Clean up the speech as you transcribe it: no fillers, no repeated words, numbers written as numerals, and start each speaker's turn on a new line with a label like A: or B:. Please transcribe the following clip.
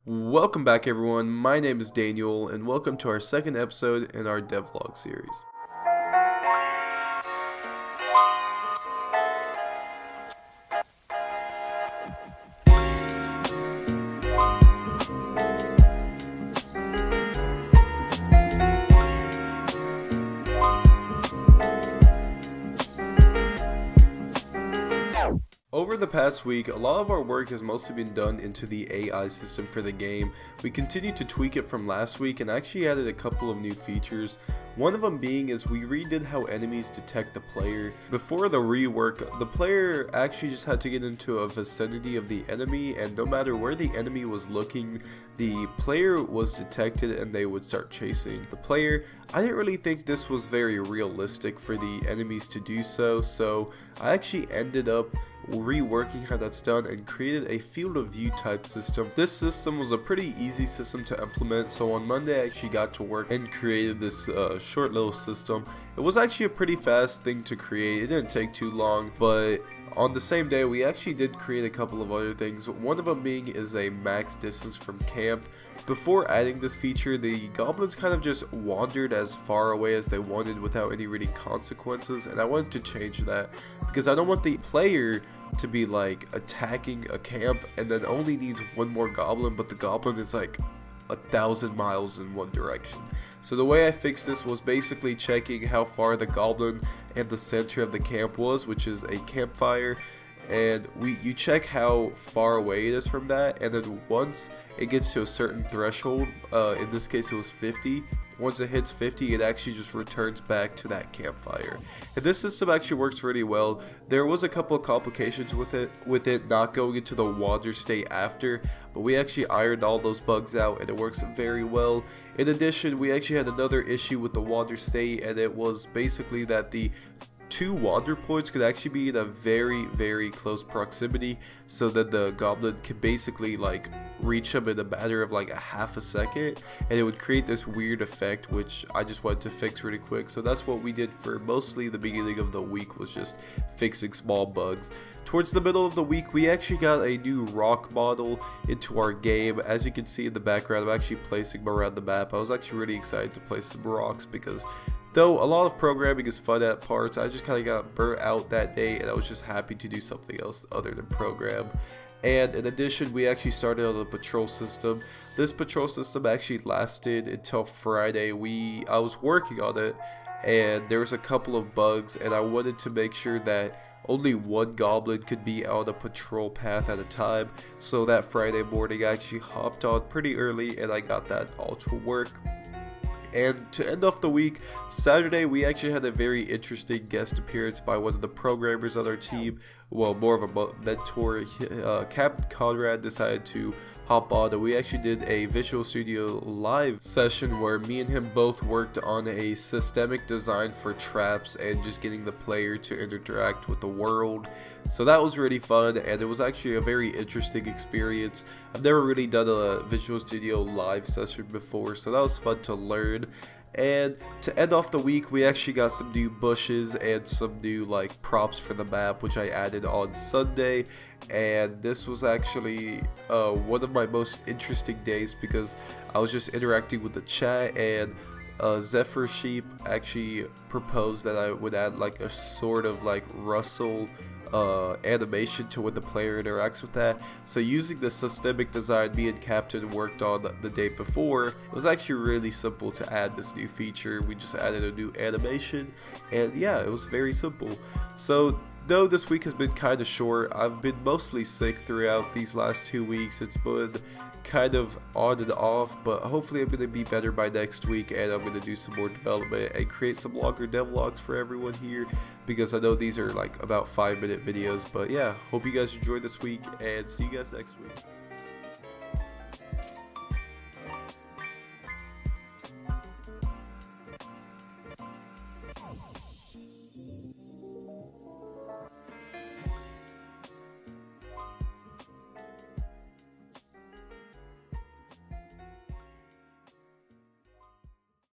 A: Welcome back everyone, my name is Daniel and welcome to our second episode in our devlog series. Over the past week, a lot of our work has mostly been done into the AI system for the game. We continued to tweak it from last week and actually added a couple of new features. One of them being is we redid how enemies detect the player. Before the rework, the player actually just had to get into a vicinity of the enemy, and no matter where the enemy was looking, the player was detected and they would start chasing the player. I didn't really think this was very realistic for the enemies to do so I actually ended up reworking how that's done and created a field of view type system. This system was a pretty easy system to implement, so on Monday I actually got to work and created this short little system. It was actually a pretty fast thing to create, it didn't take too long, but on the same day we actually did create a couple of other things. One of them being is a max distance from camp. Before adding this feature, the goblins kind of just wandered as far away as they wanted without any really consequences, and I wanted to change that because I don't want the player to be like attacking a camp and then only needs one more goblin, but the goblin is like 1,000 miles in one direction. So the way I fixed this was basically checking how far the goblin and the center of the camp was, which is a campfire, and you check how far away it is from that, and then once it gets to a certain threshold, in this case it was 50. Once it hits 50, it actually just returns back to that campfire. And this system actually works really well. There was a couple of complications with it not going into the water state after, but we actually ironed all those bugs out and it works very well. In addition, we actually had another issue with the water state, and it was basically that the two wander points could actually be in a very close proximity, so that the goblin could basically like reach them in a matter of like a half a second, and it would create this weird effect which I just wanted to fix really quick. So that's what we did for mostly the beginning of the week, was just fixing small bugs. Towards the middle of the week, we actually got a new rock model into our game. As you can see in the background, I'm actually placing them around the map. I was actually really excited to place some rocks because though a lot of programming is fun at parts, I just kind of got burnt out that day and I was just happy to do something else other than program. And in addition, we actually started on a patrol system. This patrol system actually lasted until Friday. I was working on it and there was a couple of bugs, and I wanted to make sure that only one goblin could be on a patrol path at a time. So that Friday morning I actually hopped on pretty early and I got that all to work. And to end off the week, Saturday, we actually had a very interesting guest appearance by one of the programmers on our team. Well, more of a mentor. Captain Conrad decided to hop on, and we actually did a Visual Studio live session where me and him both worked on a systemic design for traps and just getting the player to interact with the world. So that was really fun, and it was actually a very interesting experience. I've never really done a Visual Studio live session before, so that was fun to learn. And to end off the week, we actually got some new bushes and some new like props for the map, which I added on Sunday. And this was actually one of my most interesting days because I was just interacting with the chat, and Zephyr Sheep actually proposed that I would add like a sort of like rustle animation to when the player interacts with that. So using the systemic design me and Captain worked on the day before, it was actually really simple to add this new feature. We just added a new animation, and yeah, it was very simple. So though this week has been kind of short, I've been mostly sick throughout these last 2 weeks. It's been kind of on and off, but hopefully I'm going to be better by next week, and I'm going to do some more development and create some longer devlogs for everyone here, because I know these are like about 5-minute videos. But yeah, hope you guys enjoyed this week, and see you guys next week.